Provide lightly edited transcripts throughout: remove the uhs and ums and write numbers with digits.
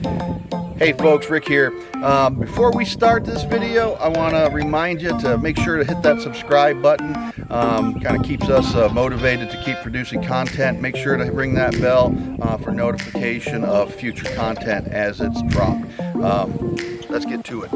Hey folks, Rick here. Before we start this video, I want to remind you to make sure to hit that subscribe button. Kind of keeps us motivated to keep producing content. Make sure to ring that bell for notification of future content as it's dropped. Let's get to it.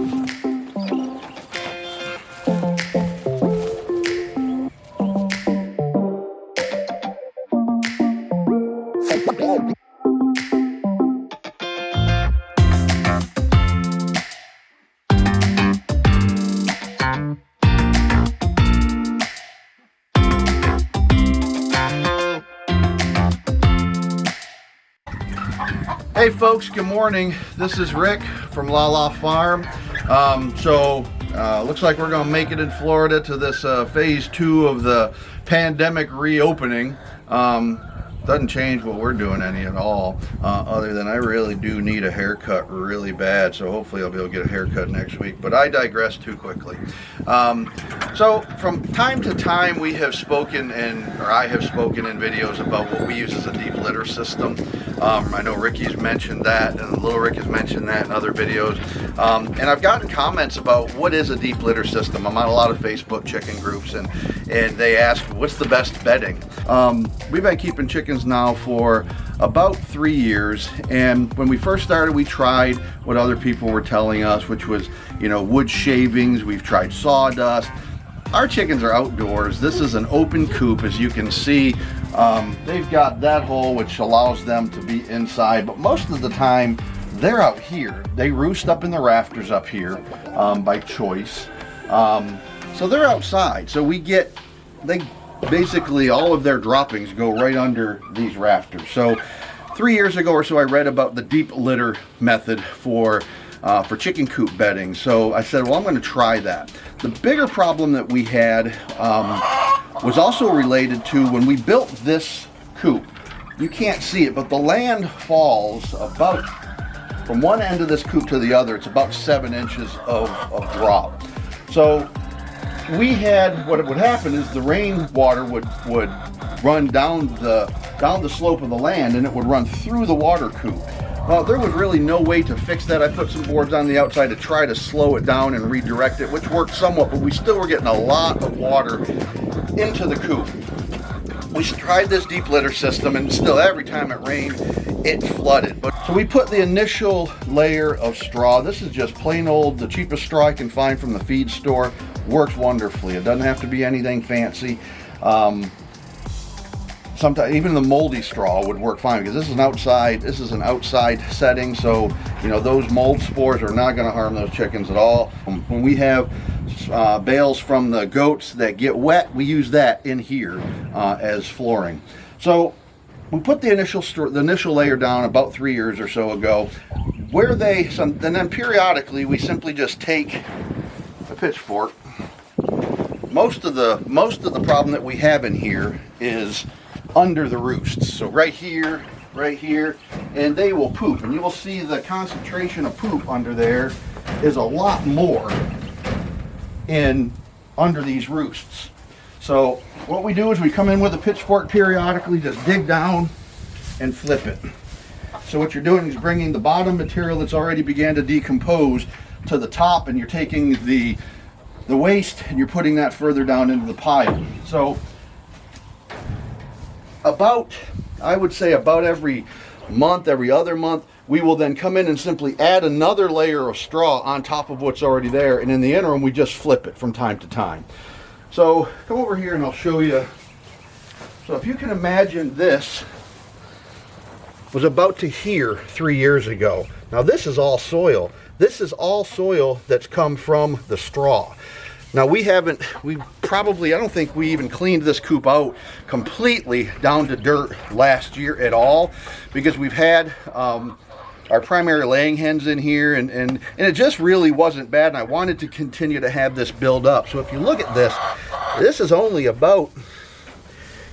Hey folks, good morning. This is Rick from LaLa Farm. Looks like we're gonna make it in Florida to this phase 2 of the pandemic reopening. Doesn't change what we're doing any at all, other than I really do need a haircut really bad, so hopefully I'll be able to get a haircut next week, but I digress too quickly. So from time to time we have spoken I have spoken in videos about what we use as a deep litter system. I know Ricky's mentioned that, and Little Rick has mentioned that in other videos. And I've gotten comments about what is a deep litter system. I'm on a lot of Facebook chicken groups, and they ask, what's the best bedding? We've been keeping chickens now for about 3 years, and when we first started, we tried what other people were telling us, which was, wood shavings. We've tried sawdust. Our chickens are outdoors. This is an open coop, as you can see. They've got that hole which allows them to be inside, but most of the time they're out here. They roost up in the rafters up here by choice. So they're outside. So basically all of their droppings go right under these rafters. So 3 years ago or so I read about the deep litter method for chicken coop bedding. So I said, well, I'm going to try that. The bigger problem that we had was also related to when we built this coop. You can't see it, but the land falls about from one end of this coop to the other. It's about 7 inches of drop. So we had, what would happen is the rainwater would run down the slope of the land, and it would run through the water coop. Well, there was really no way to fix that. I put some boards on the outside to try to slow it down and redirect it, which worked somewhat, but we still were getting a lot of water into the coop. We tried this deep litter system, and still every time it rained, it flooded. So we put the initial layer of straw. This is just plain old, the cheapest straw I can find from the feed store. Works wonderfully. It doesn't have to be anything fancy. Sometimes even the moldy straw would work fine, because this is an outside setting, so those mold spores are not going to harm those chickens at all. When we have bales from the goats that get wet, we use that in here as flooring. So we put the initial layer down about 3 years or so ago, and then periodically we simply just take a pitchfork. Most of the problem that we have in here is under the roosts. So right here, and they will poop, and you will see the concentration of poop under there is a lot more under these roosts. So what we do is we come in with a pitchfork periodically, just dig down and flip it. So what you're doing is bringing the bottom material that's already began to decompose to the top, and you're taking the waste and you're putting that further down into the pile. So I would say about every other month, we will then come in and simply add another layer of straw on top of what's already there, and in the interim we just flip it from time to time. So come over here and I'll show you. So if you can imagine, this was about to here 3 years ago. Now this is all soil. This is all soil that's come from the straw. Now I don't think we even cleaned this coop out completely down to dirt last year at all, because we've had our primary laying hens in here, and it just really wasn't bad, and I wanted to continue to have this build up. So if you look at this is only about,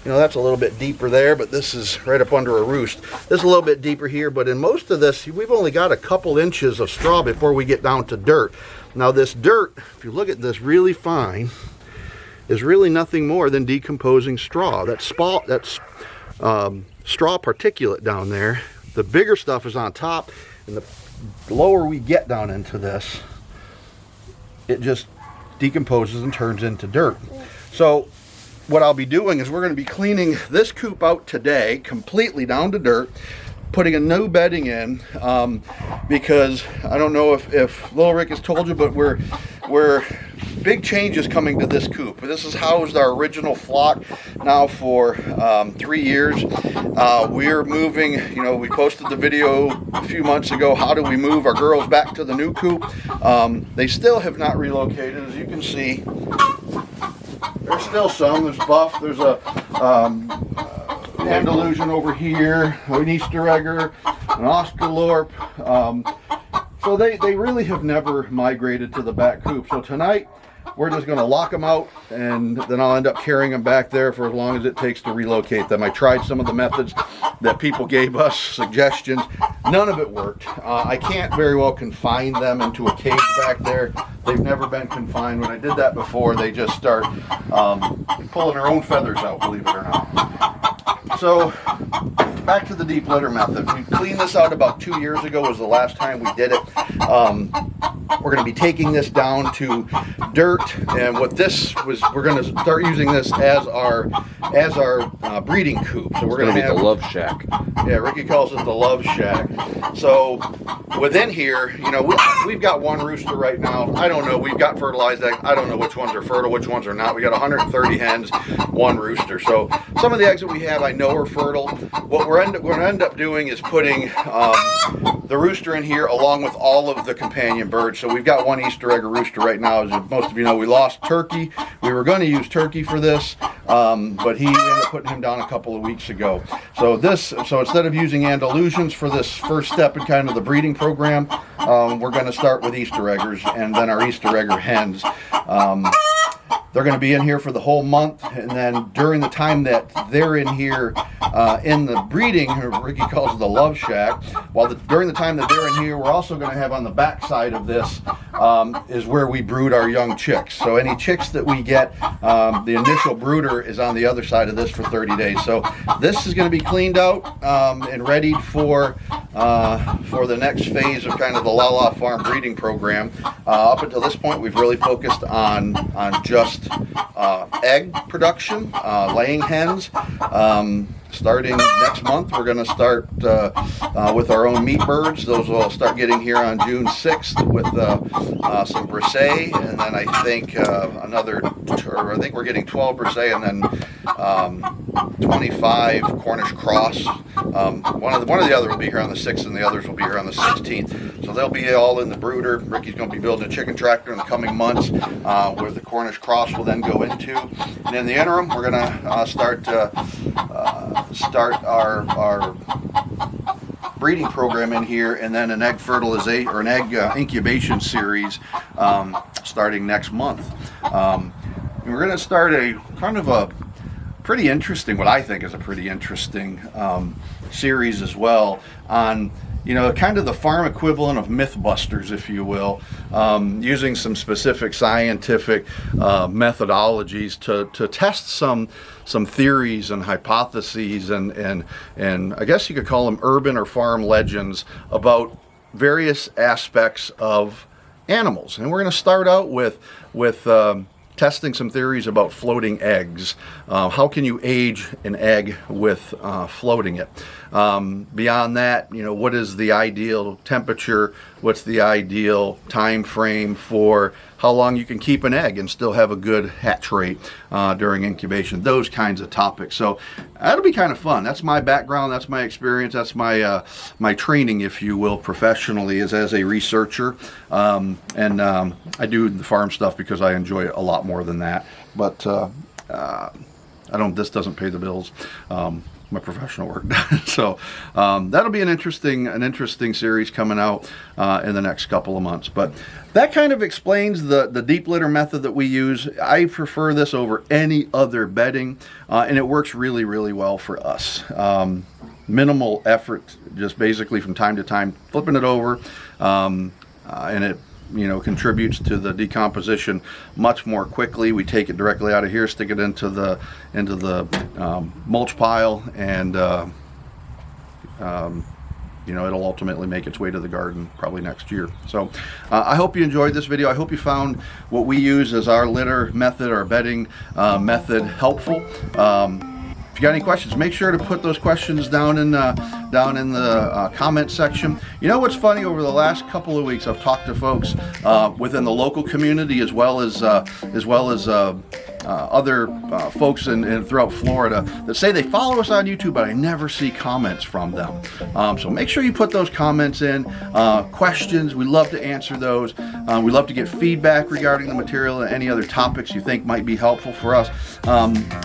that's a little bit deeper there, but this is right up under a roost. This is a little bit deeper here, but in most of this, we've only got a couple inches of straw before we get down to dirt. Now this dirt, if you look at this really fine, is really nothing more than decomposing straw. That's straw particulate down there. The bigger stuff is on top, And the lower we get down into this, it just decomposes and turns into dirt. So what I'll be doing is we're going to be cleaning this coop out today, completely down to dirt, putting a new bedding in, because I don't know if Little Rick has told you, but we're big changes coming to this coop. This has housed our original flock now for 3 years. We're moving, you know, we posted the video a few months ago, how do we move our girls back to the new coop. They still have not relocated, as you can see. There's still some, there's buff, there's a Andalusian over here, an Easter egger, an Oscalorp. So they really have never migrated to the back coop. So tonight we're just going to lock them out, and then I'll end up carrying them back there for as long as it takes to relocate them. I tried some of the methods that people gave us, suggestions. None of it worked. I can't very well confine them into a cage back there. They've never been confined. When I did that before, they just start pulling their own feathers out, believe it or not. So back to the deep litter method. We cleaned this out about 2 years ago, was the last time we did it. We're going to be taking this down to dirt, and what this was, we're going to start using this as our breeding coop. So we're going to be the love shack. Yeah, Ricky calls it the love shack. So within here, you know, we've got one rooster right now. I don't know. We've got fertilized eggs. I don't know which ones are fertile, which ones are not. We got 130 hens, one rooster. So some of the eggs that we have, I know are fertile. What we're going to end up doing is putting the rooster in here along with all of the companion birds. So we've got one Easter egg rooster right now. As most of you know, we lost Turkey. We were going to use Turkey for this, but he ended up putting him down a couple of weeks ago. So instead of using Andalusians for this first step in kind of the breeding program, we're going to start with Easter eggers and then our Easter egger hens. They're going to be in here for the whole month, and then during the time that they're in here in the breeding, Ricky calls it the love shack, during the time that they're in here, we're also going to have on the back side of this is where we brood our young chicks. So any chicks that we get, the initial brooder is on the other side of this for 30 days. So this is going to be cleaned out and readied for the next phase of kind of the LaLa Farm breeding program. Up until this point, we've really focused on just egg production, laying hens. Starting next month, we're going to start with our own meat birds. Those will start getting here on June 6th with some brisset, and then I think I think we're getting 12 brisset, and then 25 Cornish cross. One of the other will be here on the 6th, and the others will be here on the 16th. So they'll be all in the brooder. Ricky's going to be building a chicken tractor in the coming months, where the Cornish cross will then go into. And in the interim, we're going to start our breeding program in here, and then an egg fertilization or an egg incubation series starting next month. We're going to start a kind of a pretty interesting, what I think is a pretty interesting series as well, on, you know, kind of the farm equivalent of Mythbusters, if you will, using some specific scientific methodologies to test some theories and hypotheses and I guess you could call them urban or farm legends about various aspects of animals. And we're going to start out with testing some theories about floating eggs. How can you age an egg with floating it? Beyond that, you know, what is the ideal temperature? What's the ideal time frame for how long you can keep an egg and still have a good hatch rate during incubation? Those kinds of topics. So that'll be kind of fun. That's my background. That's my experience. That's my my training, if you will, professionally, is as a researcher. I do the farm stuff because I enjoy it a lot more than that. But this doesn't pay the bills. My professional work. So that'll be an interesting series coming out in the next couple of months. But that kind of explains the deep litter method that we use. I prefer this over any other bedding, and it works really, really well for us. Minimal effort, just basically from time to time flipping it over, and it, you know, contributes to the decomposition much more quickly. We take it directly out of here, stick it into the mulch pile, and you know, it'll ultimately make its way to the garden probably next year. So I hope you enjoyed this video. I hope you found what we use as our litter method, our bedding method helpful. If you got any questions, make sure to put those questions down in the comment section. You know what's funny? Over the last couple of weeks, I've talked to folks within the local community as well as other folks in throughout Florida that say they follow us on YouTube, but I never see comments from them. So make sure you put those comments in. Questions, we love to answer those. We love to get feedback regarding the material and any other topics you think might be helpful for us.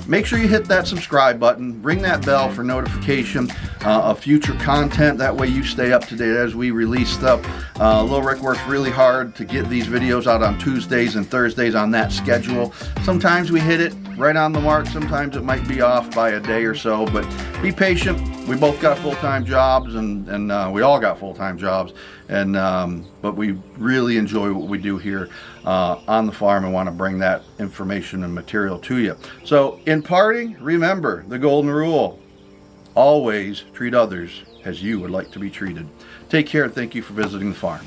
Make sure you hit that subscribe button, ring that bell for notification of future content. That way you stay up to date as we release stuff. Lil Rick works really hard to get these videos out on Tuesdays and Thursdays on that schedule. Sometimes we hit it right on the mark, sometimes it might be off by a day or so, but be patient. We both got full-time jobs, and we all got full-time jobs, and but we really enjoy what we do here on the farm and want to bring that information and material to you. So in parting, remember the golden rule: always treat others as you would like to be treated. Take care, and thank you for visiting the farm.